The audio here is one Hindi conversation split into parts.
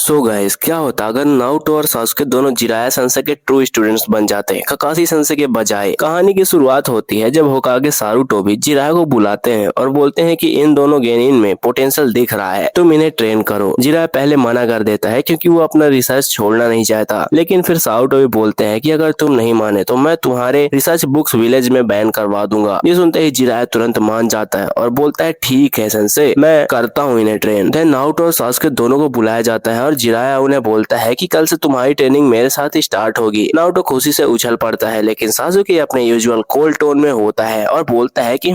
सो गाइस, क्या होता अगर नारुतो और सासुके दोनों जिराया सेंसेई के ट्रू स्टूडेंट्स बन जाते हैं ककाशी सेंसेई के बजाय। कहानी की शुरुआत होती है जब होकागे सारुटोबी जिराया को बुलाते हैं और बोलते हैं कि इन दोनों गेनिन में पोटेंशियल दिख रहा है, तुम इन्हें ट्रेन करो। जिराया पहले मना कर देता है क्योंकि वो अपना रिसर्च छोड़ना नहीं चाहता, लेकिन फिर सारुटोबी बोलते हैं कि अगर तुम नहीं माने तो मैं तुम्हारे रिसर्च बुक्स विलेज में बैन करवा दूंगा। ये सुनते ही जिराया तुरंत मान जाता है और बोलता है ठीक है सेंसेई, मैं करता हूँ इन्हें ट्रेन। देन नारुतो और सासुके दोनों को बुलाया जाता है और जिराया उन्हें बोलता है कि कल से तुम्हारी ट्रेनिंग मेरे साथ ही स्टार्ट होगी। नारुतो खुशी से उछल पड़ता है, लेकिन सासुके अपने यूजुअल कोल्ड टोन में होता है और बोलता है कि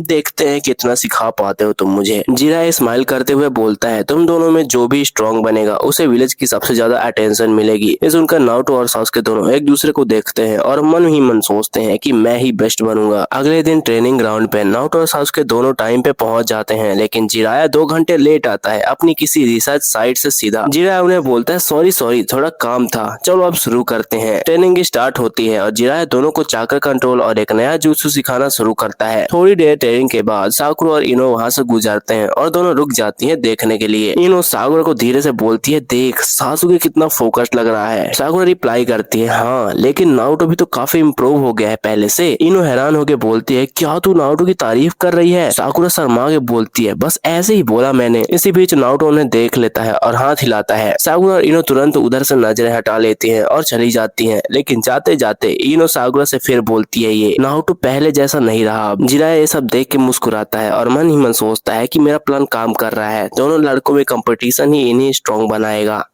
देखते हैं कितना सिखा पाते हो तुम मुझे। जिराया स्माइल करते हुए बोलता है तुम दोनों में जो भी स्ट्रॉन्ग बनेगा उसे विलेज की सबसे ज्यादा अटेंशन मिलेगी। ये सुनकर नारुतो और सासुके दोनों एक दूसरे को देखते हैं और मन ही मन सोचते हैं कि मैं ही बेस्ट बनूंगा। अगले दिन ट्रेनिंग ग्राउंड पे नारुतो और सासुके दोनों टाइम पे पहुंच जाते हैं, लेकिन जिराया 2 घंटे लेट आता है अपनी किसी रिसर्च साइट से सीधा। जिराया उन्हें बोलता है सॉरी थोड़ा काम था, चलो अब शुरू करते हैं। ट्रेनिंग स्टार्ट होती है और जिराया दोनों को चाकर कंट्रोल और एक नया जुत्सु सिखाना शुरू करता है। थोड़ी देर ट्रेनिंग के बाद साकुरा और इनो वहाँ से गुजरते हैं और दोनों रुक जाती हैं देखने के लिए। इनो साकुरा को धीरे से बोलती है देख सासुके कितना फोकस्ड लग रहा है। साकुरा रिप्लाई करती है हाँ, लेकिन नारुतो भी तो काफी इम्प्रूव हो गया है पहले से। इनो हैरान होकर बोलती है क्या तू नारुतो की तारीफ कर रही है? साकुरा शर्मा के बोलती है बस ऐसे ही बोला मैंने। इसी बीच नारुतो उन्हें देख लेता है और हाथ हिलाता है। साकुरा और इनो तुरंत उधर से नजरें हटा लेती हैं और चली जाती हैं, लेकिन जाते जाते इनो साकुरा से फिर बोलती है ये नारुतो पहले जैसा नहीं रहा। जिराया ये सब देख के मुस्कुराता है और मन ही मन सोचता है कि मेरा प्लान काम कर रहा है, दोनों लड़कों में कंपटीशन ही इन्हें स्ट्रॉन्ग बनाएगा।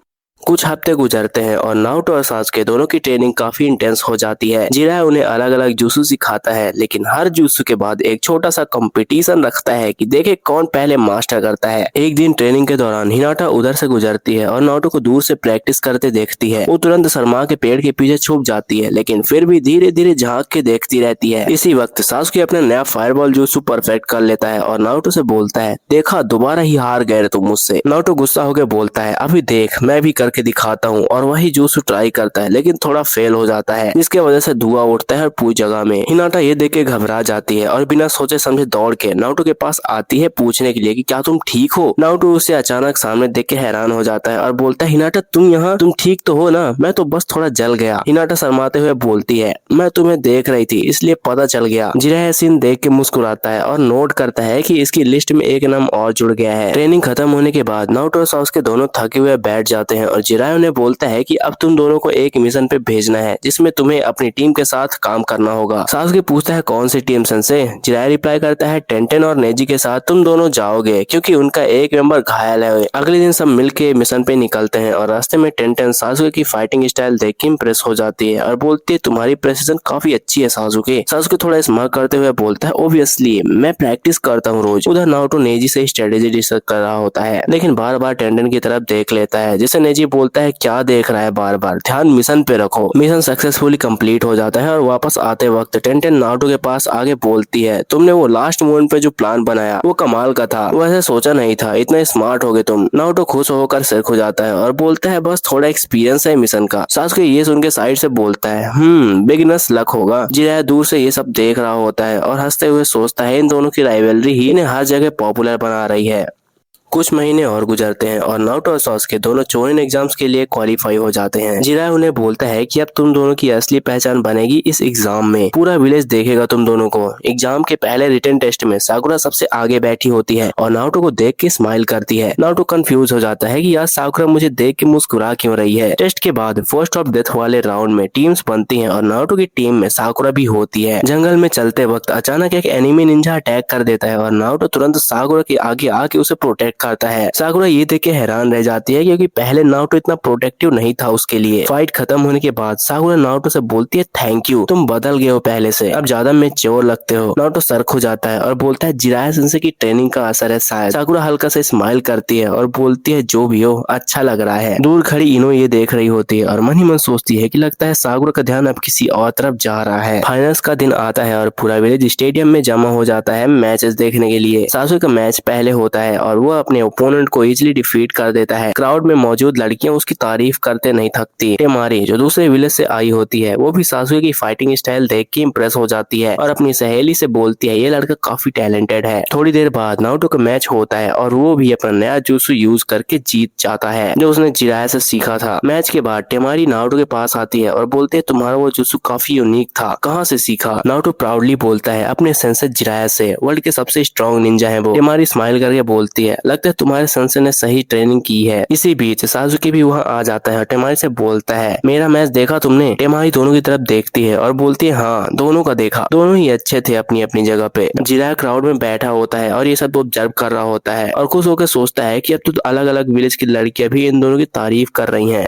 कुछ हफ्ते गुजरते हैं और नारुतो और सासुके दोनों की ट्रेनिंग काफी इंटेंस हो जाती है। जिराया उन्हें अलग अलग जुत्सु सिखाता है, लेकिन हर जुत्सु के बाद एक छोटा सा कंपटीशन रखता है कि देखे कौन पहले मास्टर करता है। एक दिन ट्रेनिंग के दौरान हिनाटा उधर से गुजरती है और नारुतो को दूर से प्रैक्टिस करते देखती है। वो तुरंत शर्मा के पेड़ के पीछे छुप जाती है, लेकिन फिर भी धीरे धीरे झांक के देखती रहती है। इसी वक्त सासुके अपना नया फायरबॉल जुत्सु परफेक्ट कर लेता है और नारुतो से बोलता है देखा दोबारा ही हार गए तुम मुझसे। नारुतो गुस्सा होकर बोलता है अभी देख मैं भी करके दिखाता हूँ, और वही जुत्सु ट्राई करता है लेकिन थोड़ा फेल हो जाता है, जिसके वजह से धुआं उठता है पूरी जगह में। हिनाटा ये देख के घबरा जाती है और बिना सोचे समझे दौड़ के नारुतो के पास आती है पूछने के लिए कि क्या तुम ठीक हो। नारुतो उसे अचानक सामने देख के हैरान हो जाता है और बोलता है हिनाटा तुम यहाँ, तुम ठीक तो हो ना? मैं तो बस थोड़ा जल गया। हिनाटा शर्माते हुए बोलती है मैं तुम्हें देख रही थी इसलिए पता चल गया। जिराया सीन देख के मुस्कुराता है और नोट करता है कि इसकी लिस्ट में एक नाम और जुड़ गया है। ट्रेनिंग खत्म होने के बाद नारुतो और सासुके दोनों थके हुए बैठ जाते हैं और जिराया उन्हें बोलता है कि अब तुम दोनों को एक मिशन पे भेजना है जिसमें तुम्हें अपनी टीम के साथ काम करना होगा। सासुके पूछता है कौन सी टीम सेंसेई? जिराया रिप्लाई करता है टेंटेन और नेजी के साथ तुम दोनों जाओगे क्योंकि उनका एक मेंबर घायल है। अगले दिन सब मिलके मिशन पे निकलते हैं और रास्ते में टेंटेन सासुके की फाइटिंग स्टाइल देख के इम्प्रेस हो जाती है और बोलती है तुम्हारी प्रेसिजन काफी अच्छी है सासुके। सासुके थोड़ा स्मार्ट करते हुए बोलता है ओब्वियसली मैं प्रैक्टिस करता हूँ रोज। उधर नारुतो नेजी से स्ट्रेटेजी डिस्कस कर रहा होता है, लेकिन बार बार टेंटेन की तरफ देख लेता है, जिसे नेजी बोलता है क्या देख रहा है बार बार, ध्यान मिशन पे रखो। मिशन सक्सेसफुली कंप्लीट हो जाता है और वापस आते वक्त टेंटेन नारुतो के पास आगे बोलती है तुमने वो लास्ट मोमेंट पे जो प्लान बनाया वो कमाल का था, वैसे सोचा नहीं था इतना स्मार्ट हो गए तुम। नारुतो खुश होकर सिर खुजाता है और बोलता है बस थोड़ा एक्सपीरियंस है मिशन का। सासुके ये सुन के साइड से बोलता है बिगिनर्स लक होगा। जिराया दूर से ये सब देख रहा होता है और हंसते हुए सोचता है इन दोनों की राइवलरी ही इन्हें हर जगह पॉपुलर बना रही है। कुछ महीने और गुजरते हैं और नारुतो और सासुके दोनों चोनिन एग्जाम्स के लिए क्वालिफाई हो जाते हैं। जिराया उन्हें बोलता है कि अब तुम दोनों की असली पहचान बनेगी इस एग्जाम में, पूरा विलेज देखेगा तुम दोनों को। एग्जाम के पहले रिटन टेस्ट में साकुरा सबसे आगे बैठी होती है और नारुतो को देख के स्माइल करती है। नारुतो कंफ्यूज हो जाता है कि यार साकुरा मुझे देख के मुस्कुरा क्यों रही है। टेस्ट के बाद फर्स्ट ऑफ डेथ वाले राउंड में टीम्स बनती है और नारुतो की टीम में साकुरा भी होती है। जंगल में चलते वक्त अचानक एक एनिमी निंजा अटैक कर देता है और नारुतो तुरंत साकुरा के आगे आके उसे प्रोटेक्ट करता है। साकुरा ये देख के हैरान रह जाती है क्योंकि पहले नारुतो इतना प्रोटेक्टिव नहीं था उसके लिए। फाइट खत्म होने के बाद साकुरा नारुतो से बोलती है थैंक यू, तुम बदल गए हो पहले से, अब ज्यादा मैच्योर लगते हो। नारुतो सर खो जाता है और बोलता है जिराया सेंसेई की ट्रेनिंग का असर है शायद। साकुरा हल्का से स्माइल करती है और बोलती है जो भी हो अच्छा लग रहा है। दूर खड़ी इनो ये देख रही होती है और मन ही मन सोचती है कि लगता है साकुरा का ध्यान अब किसी और तरफ जा रहा है। फाइनल्स का दिन आता है और पूरा विलेज स्टेडियम में जमा हो जाता है मैचेस देखने के लिए। सासुके का मैच पहले होता है और वो अपने ओपोनेंट को इजिली डिफीट कर देता है। क्राउड में मौजूद लड़कियां उसकी तारीफ करते नहीं थकती। टेमारी जो दूसरे विलेज से आई होती है वो भी सासुके की फाइटिंग स्टाइल देख के इम्प्रेस हो जाती है और अपनी सहेली से बोलती है ये लड़का काफी टैलेंटेड है। थोड़ी देर बाद नारुतो का मैच होता है और वो भी अपना नया जुत्सु यूज करके जीत जाता है जो उसने जिराया से सीखा था। मैच के बाद टेमारी नारुतो के पास आती है और बोलते है तुम्हारा वो जुत्सु काफी यूनिक था, कहाँ से सीखा? नारुतो प्राउडली बोलता है अपने सेंसे जिराया से, वर्ल्ड के सबसे स्ट्रॉन्ग निंजा है वो। टेमारी स्माइल करके बोलती है लगता है तुम्हारे सेंसे ने सही ट्रेनिंग की है। इसी बीच सासुके भी वहाँ आ जाता है और टेमारी से बोलता है मेरा मैच देखा तुमने? टेमारी दोनों की तरफ देखती है और बोलती है हाँ दोनों का देखा, दोनों ही अच्छे थे अपनी अपनी जगह पे। जिराया क्राउड में बैठा होता है और ये सब ऑब्जर्व कर रहा होता है और खुश होकर सोचता है कि अब तो अलग अलग विलेज की लड़कियां भी इन दोनों की तारीफ कर रही हैं।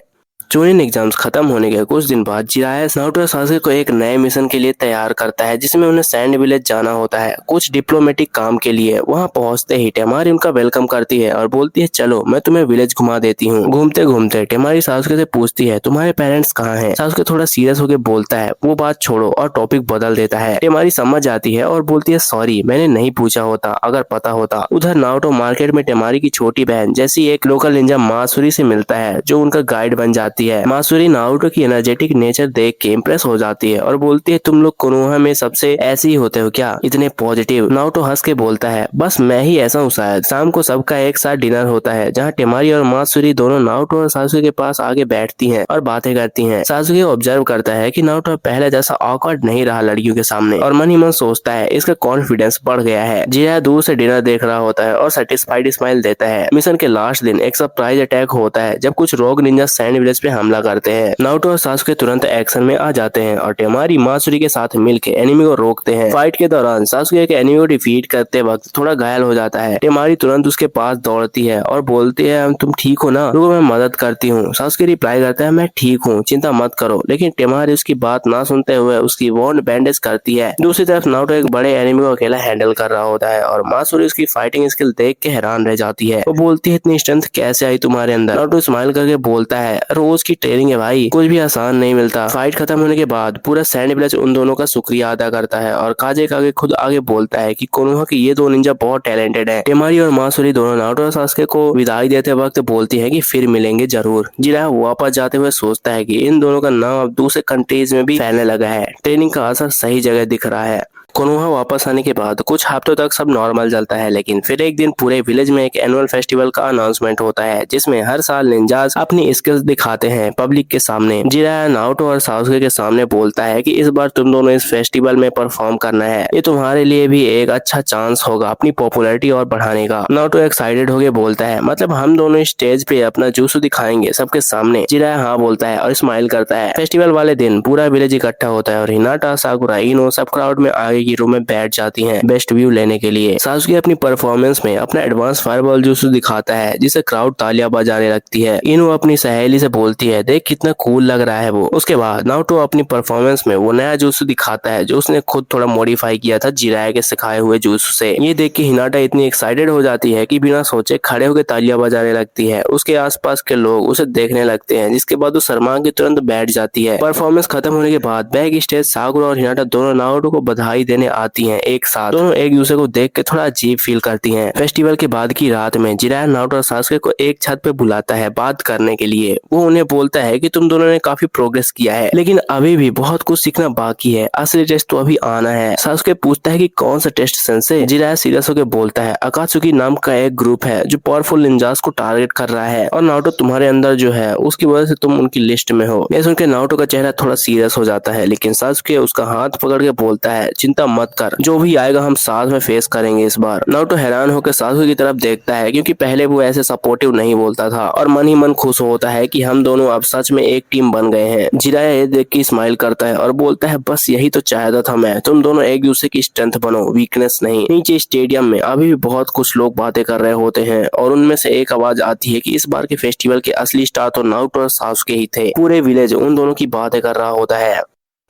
चूनिन एग्जाम्स खत्म होने के कुछ दिन बाद जिराया नारुतो और सासुके को एक नए मिशन के लिए तैयार करता है जिसमें उन्हें सैंड विलेज जाना होता है कुछ डिप्लोमेटिक काम के लिए। वहां पहुंचते ही टेमारी उनका वेलकम करती है और बोलती है चलो मैं तुम्हें विलेज घुमा देती हूँ। घूमते घूमते टेमारी सासुके से पूछती है तुम्हारे पेरेंट्स कहाँ हैं? सासुके थोड़ा सीरियस होकर बोलता है वो बात छोड़ो और टॉपिक बदल देता है। टेमारी समझ जाती है और बोलती है सॉरी मैंने नहीं पूछा होता, अगर पता होता। उधर नारुतो मार्केट में टेमारी की छोटी बहन जैसी एक लोकल निंजा मासुरी से मिलता है जो उनका गाइड बन जाती है। मासुरी नारुतो की एनर्जेटिक नेचर देख के इम्प्रेस हो जाती है और बोलती है तुम लोग कोनोहा में सबसे ऐसे ही होते हो क्या, इतने पॉजिटिव? नारुतो हंस के बोलता है बस मैं ही ऐसा हूँ शायद। शाम को सबका एक साथ डिनर होता है जहाँ टेमारी और मासुरी दोनों नारुतो और सासुके के पास आगे बैठती हैं और बातें करती हैं। सासुके ऑब्जर्व करता है कि नारुतो पहले जैसा ऑकवर्ड नहीं रहा लड़कियों के सामने और मन ही मन सोचता है इसका कॉन्फिडेंस बढ़ गया है। जिया दूर से डिनर देख रहा होता है और सेटिस्फाइड स्माइल देता है। मिशन के लास्ट दिन एक सरप्राइज अटैक होता है जब कुछ रोग निंजा सैंड विलेज पे हमला करते हैं। नारुतो और सासुके तुरंत एक्शन में आ जाते हैं और टेमारी मासुरी के साथ मिलकर एनिमी को रोकते हैं। फाइट के दौरान सासुके के एनिमी को डिफीट करते वक्त थोड़ा घायल हो जाता है। टेमारी तुरंत उसके पास दौड़ती है और बोलती है तुम ठीक हो ना, रुको मैं मदद करती हूँ। सासुके रिप्लाई करता है मैं ठीक हूँ, चिंता मत करो, लेकिन टेमारी उसकी बात ना सुनते हुए उसकी वॉन्ड बैंडेज करती है। दूसरी तरफ नारुतो एक बड़े एनिमी को अकेला हैंडल कर रहा होता है और मासुरी उसकी फाइटिंग स्किल देख के हैरान रह जाती है। वो बोलती है इतनी स्ट्रेंथ कैसे आई तुम्हारे अंदर? नारुतो स्माइल करके बोलता है रोज की ट्रेनिंग है भाई, कुछ भी आसान नहीं मिलता। फाइट खत्म होने के बाद पूरा सैंड विलेज उन दोनों का शुक्रिया अदा करता है और काजे खुद आगे बोलता है कि कोनोहा के ये दो निंजा बहुत टैलेंटेड है। टेमारी और मासुरी दोनों नारुतो और सासुके को विदाई देते वक्त बोलती है कि फिर मिलेंगे जरूर। जिराया वापस जाते हुए सोचता है कि इन दोनों का नाम अब दूसरे कंट्रीज में भी फैलने लगा है, ट्रेनिंग का असर सही जगह दिख रहा है। कोनोहा वापस आने के बाद कुछ हफ्तों तक सब नॉर्मल चलता है, लेकिन फिर एक दिन पूरे विलेज में एक एनुअल फेस्टिवल का अनाउंसमेंट होता है जिसमें हर साल निंजास अपनी स्किल्स दिखाते हैं पब्लिक के सामने। जिराया नारुतो और सासुके के सामने बोलता है कि इस बार तुम दोनों इस फेस्टिवल में परफॉर्म करना है, ये तुम्हारे लिए भी एक अच्छा चांस होगा अपनी पॉपुलैरिटी और बढ़ाने का। नारुतो एक्साइटेड होकर बोलता है मतलब हम दोनों स्टेज पे अपना जुत्सु दिखाएंगे सबके सामने? जिराया हाँ बोलता है और स्माइल करता है। फेस्टिवल वाले दिन पूरा विलेज इकट्ठा होता है और हिनाटा, साकुरा, इनो सब क्राउड में आगे की रूम में बैठ जाती हैं बेस्ट व्यू लेने के लिए। सासुके अपनी परफॉर्मेंस में अपना एडवांस फायरबॉल जुत्सु दिखाता है जिसे क्राउड तालियां बजाने लगती है। इनो अपनी सहेली से बोलती है देख कितना कूल लग रहा है वो। उसके बाद नारुतो अपनी परफॉर्मेंस में वो नया जुत्सु दिखाता है जो उसने खुद थोड़ा मॉडिफाई किया था जिराया के सिखाए हुए जुत्सु से। ये देख के हिनाटा इतनी एक्साइटेड हो जाती है कि बिना सोचे खड़े होकर तालियां बजाने लगती है। उसके आसपास के लोग उसे देखने लगते हैं जिसके बाद वो शर्मा के तुरंत बैठ जाती है। परफॉर्मेंस खत्म होने के बाद बैक स्टेज साकुरा और हिनाटा दोनों नारुतो को बधाई देने आती हैं एक साथ। दोनों एक दूसरे को देख के थोड़ा अजीब फील करती हैं। फेस्टिवल के बाद की रात में जिराया नारुतो और सासुके को एक छत पे बुलाता है बात करने के लिए। वो उन्हें बोलता है कि तुम दोनों ने काफी प्रोग्रेस किया है, लेकिन अभी भी बहुत कुछ सीखना बाकी है, असली टेस्ट तो अभी आना है। सासुके पूछता है कि कौन सा टेस्ट सेंसे? जिराया सीरियस होकर बोलता है अकात्सुकी नाम का एक ग्रुप है जो पावरफुल निंजास को टारगेट कर रहा है और नारुतो तुम्हारे अंदर जो है उसकी वजह से तुम उनकी लिस्ट में हो। ये सुनकर नारुतो का चेहरा थोड़ा सीरियस हो जाता है, लेकिन सासुके उसका हाथ पकड़ के बोलता है चिंता मत कर, जो भी आएगा हम साथ में फेस करेंगे इस बार। नारुतो हैरान होकर सासुके की तरफ देखता है क्योंकि पहले वो ऐसे सपोर्टिव नहीं बोलता था और मन ही मन खुश होता है कि हम दोनों अब सच में एक टीम बन गए हैं। जिराया ये देख के स्माइल करता है और बोलता है बस यही तो चाहता था मैं, तुम दोनों एक दूसरे की स्ट्रेंथ बनो, वीकनेस नहीं। नीचे स्टेडियम में अभी भी बहुत कुछ लोग बातें कर रहे होते हैं और उनमें से एक आवाज आती है कि इस बार के फेस्टिवल के असली स्टार तो नारुतो और सासुके ही थे। पूरे विलेज उन दोनों की बातें कर रहा होता है।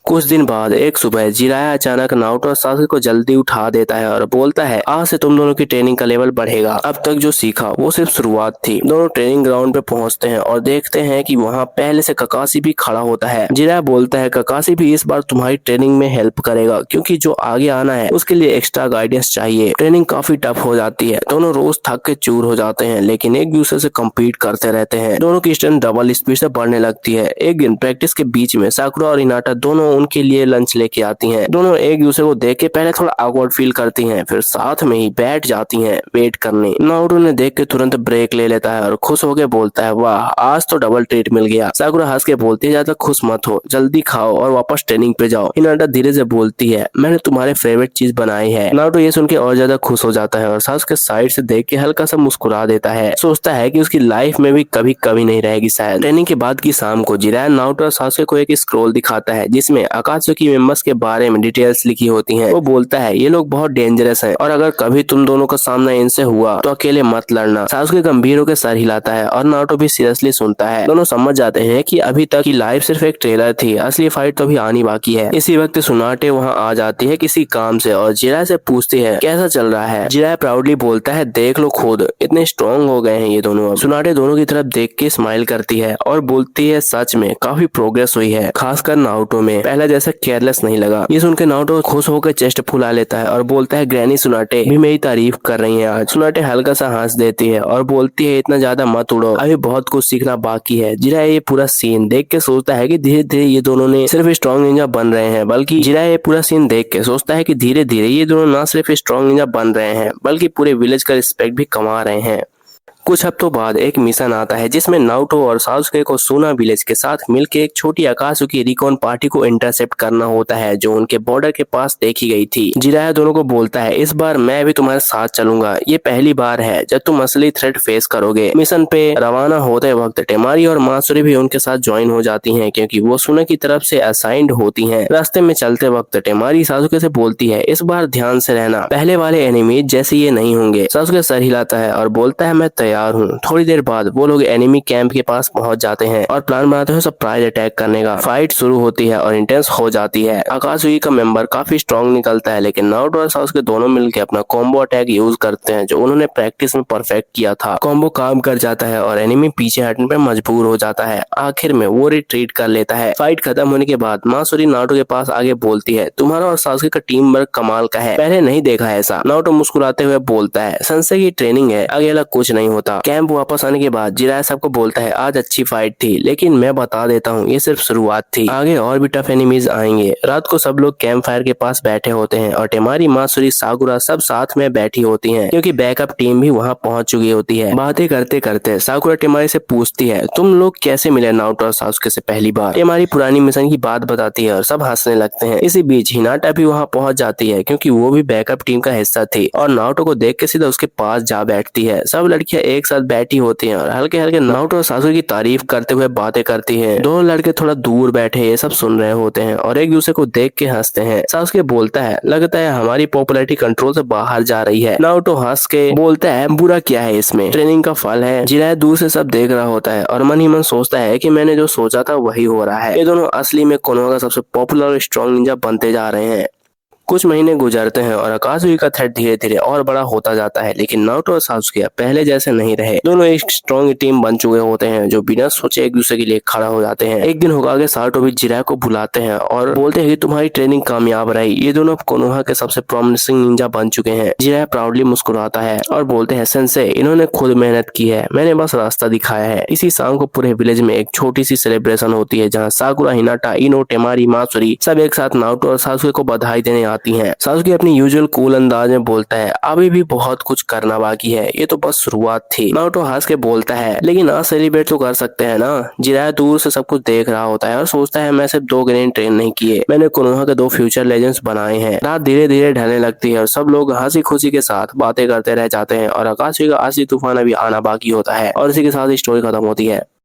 कुछ दिन बाद एक सुबह जिराया अचानक नारुतो और सासुके को जल्दी उठा देता है और बोलता है आज से तुम दोनों की ट्रेनिंग का लेवल बढ़ेगा। अब तक जो सीखा वो सिर्फ शुरुआत थी। दोनों ट्रेनिंग ग्राउंड पे पहुंचते हैं और देखते हैं कि वहाँ पहले से ककाशी भी खड़ा होता है। जिराया बोलता है ककाशी भी इस बार तुम्हारी ट्रेनिंग में हेल्प करेगा क्योंकि जो आगे आना है उसके लिए एक्स्ट्रा गाइडेंस चाहिए। ट्रेनिंग काफी टफ हो जाती है। दोनों रोज थक के चूर हो जाते हैं लेकिन एक दूसरे से कम्पीट करते रहते हैं। दोनों की स्ट्रेंथ डबल स्पीड से बढ़ने लगती है। एक दिन प्रैक्टिस के बीच में साकुरा और हिनाटा दोनों उनके लिए लंच लेके आती हैं। दोनों एक दूसरे को देख के पहले थोड़ा ऑकवर्ड फील करती हैं, फिर साथ में ही बैठ जाती हैं वेट करने। नारुतो ने देख के तुरंत ब्रेक ले लेता है और खुश होके बोलता है वाह आज तो डबल ट्रीट मिल गया। साकुरा हंस के बोलती है ज्यादा खुश मत हो, जल्दी खाओ और वापस ट्रेनिंग पे जाओ। हिनाटा धीरे से बोलती है मैंने तुम्हारे फेवरेट चीज बनाई है। नारुतो ये सुन के और ज्यादा खुश हो जाता है और सासुके साइड से देख के हल्का सा मुस्कुरा देता है। सोचता है कि उसकी लाइफ में भी कभी कभी नहीं रहेगी शायद। ट्रेनिंग के बाद की शाम को जिराया नारुतो और सासुके को एक स्क्रॉल दिखाता है जिसमें अकात्सुकी मेंबर्स के बारे में डिटेल्स लिखी होती हैं। वो बोलता है ये लोग बहुत डेंजरस हैं और अगर कभी तुम दोनों का सामना इनसे हुआ तो अकेले मत लड़ना। सासुके गंभीर होकर सर हिलाता है और नारुतो भी सीरियसली सुनता है। दोनों समझ जाते हैं कि अभी तक की लाइफ सिर्फ एक ट्रेलर थी, असली फाइट तो अभी आनी बाकी है। इसी वक्त सुनाटे वहाँ आ जाती है किसी काम से और जिराया से पूछती है कैसा चल रहा है। जिराया प्राउडली बोलता है देख लो खुद इतने स्ट्रॉन्ग हो गए हैं ये दोनों। सुनाटे दोनों की तरफ देख के स्माइल करती है और बोलती है सच में काफी प्रोग्रेस हुई है, खासकर नारुतो में पहला जैसा केयरलेस नहीं लगा। ये सुनकर नारुतो खुश होकर चेस्ट फुला लेता है और बोलता है ग्रैनी सुनाटे भी मेरी तारीफ कर रही है आज। सुनाटे हल्का सा हंस देती है और बोलती है इतना ज्यादा मत उड़ो, अभी बहुत कुछ सीखना बाकी है। जिराया ये पूरा सीन देख के सोचता है कि धीरे धीरे ये दोनों ने सिर्फ स्ट्रॉन्ग निंजा बन रहे हैं, बल्कि जिराया ये पूरा सीन देख के सोचता है कि धीरे धीरे ये दोनों ना सिर्फ स्ट्रॉन्ग निंजा बन रहे हैं बल्कि पूरे विलेज का रिस्पेक्ट भी कमा रहे हैं। कुछ हफ्तों बाद एक मिशन आता है जिसमें नारुतो और सासुके को सुना विलेज के साथ मिलकर एक छोटी अकात्सुकी रिकॉन पार्टी को इंटरसेप्ट करना होता है जो उनके बॉर्डर के पास देखी गई थी। जिराया दोनों को बोलता है इस बार मैं भी तुम्हारे साथ चलूंगा, ये पहली बार है जब तुम असली थ्रेट फेस करोगे। मिशन पे रवाना होते वक्त टेमारी और मासुरी भी उनके साथ ज्वाइन हो जाती है क्योंकि वो सुना की तरफ से असाइंड होती है। रास्ते में चलते वक्त टेमारी सासुके से बोलती है इस बार ध्यान से रहना, पहले वाले एनिमीज जैसे ये नहीं होंगे। सासुके सर हिलाता है और बोलता है मैं तैयार हूँ। थोड़ी देर बाद वो लोग एनिमी कैंप के पास पहुंच जाते हैं और प्लान बनाते हैं सरप्राइज अटैक करने का। फाइट शुरू होती है और इंटेंस हो जाती है। अकात्सुकी का मेंबर काफी स्ट्रॉन्ग निकलता है लेकिन नारुतो और सासुके दोनों मिलकर अपना कॉम्बो अटैक यूज करते हैं जो उन्होंने प्रैक्टिस में परफेक्ट किया था। कॉम्बो काम कर जाता है और एनिमी पीछे हटने पर मजबूर हो जाता है। आखिर में वो रिट्रीट कर लेता है। फाइट खत्म होने के बाद मासुरी नारुतो के पास आगे बोलती है तुम्हारा और सासुके का टीम वर्क कमाल का है, पहले नहीं देखा ऐसा। नारुतो मुस्कुराते हुए बोलता है सेंसेई की ट्रेनिंग है, आगे अलग कुछ नहीं होता। कैंप वापस आने के बाद जिराया सबको बोलता है आज अच्छी फाइट थी लेकिन मैं बता देता हूँ ये सिर्फ शुरुआत थी, आगे और भी टफ एनिमीज आएंगे। रात को सब लोग कैंप फायर के पास बैठे होते हैं और टेमारी मासुरी साकुरा सब साथ में बैठी होती हैं क्योंकि बैकअप टीम भी वहाँ पहुंच चुकी होती है। बातें करते करते साकुरा टेमारी से पूछती है तुम लोग कैसे मिले नारुतो और सासुके से पहली बार। टेमारी पुरानी मिशन की बात बताती है और सब हंसने लगते हैं। इसी बीच हिनाटा भी वहाँ पहुंच जाती है क्योंकि वो भी बैकअप टीम का हिस्सा थी और नारुतो को देख के सीधा उसके पास जा बैठती है। सब लड़कियां एक साथ बैठी होती हैं और हल्के हल्के नारुतो और सासुके की तारीफ करते हुए बातें करती हैं। दोनों लड़के थोड़ा दूर बैठे ये सब सुन रहे होते हैं और एक दूसरे को देख के हंसते हैं। सासुके बोलता है लगता है हमारी पॉपुलैरिटी कंट्रोल से बाहर जा रही है। नारुतो हंस के बोलता है बुरा क्या है इसमें, ट्रेनिंग का फल है। जिराया दूर से सब देख रहा होता है और मन ही मन सोचता है कि मैंने जो सोचा था वही हो रहा है। ये दोनों असली में कोनोहा का सबसे पॉपुलर और स्ट्रॉन्ग निंजा बनते जा रहे हैं। कुछ महीने गुजरते हैं और अकात्सुकी का थ्रेट धीरे धीरे और बड़ा होता जाता है लेकिन नारुतो और सासुके पहले जैसे नहीं रहे। दोनों एक स्ट्रॉन्ग टीम बन चुके होते हैं जो बिना सोचे एक दूसरे के लिए खड़ा हो जाते हैं। एक दिन होकागे साटो भी जिराया को बुलाते हैं और बोलते हैं कि तुम्हारी ट्रेनिंग कामयाब रही, ये दोनों अब कोनोहा के सबसे प्रॉमिसिंग निंजा बन चुके हैं। जिराया प्राउडली मुस्कुराता है और बोलते हैं सेंसेई इन्होंने खुद मेहनत की है, मैंने बस रास्ता दिखाया है। इसी शाम को पूरे विलेज में एक छोटी सी सेलिब्रेशन होती है जहाँ साकुरा, हिनाटा, इनो, टेमारी, मासुरी सब एक साथ नारुतो और सासुके को बधाई देने आती है। सासुके अपनी यूजुअल कूल अंदाज में बोलता है अभी भी बहुत कुछ करना बाकी है, ये तो बस शुरुआत थी। नारुतो हंस के बोलता है लेकिन आज सेलिब्रेट तो कर सकते हैं ना। जिराया दूर से सब कुछ देख रहा होता है और सोचता है मैं सिर्फ 2 ग्रेनेड ट्रेन नहीं किए, मैंने कोनोहा के 2 फ्यूचर लेजेंड्स बनाए हैं। रात धीरे धीरे ढलने लगती है और सब लोग हंसी खुशी के साथ बातें करते रह जाते हैं और अकात्सुकी का असली तूफान अभी आना बाकी होता है और इसी के साथ स्टोरी खत्म होती है।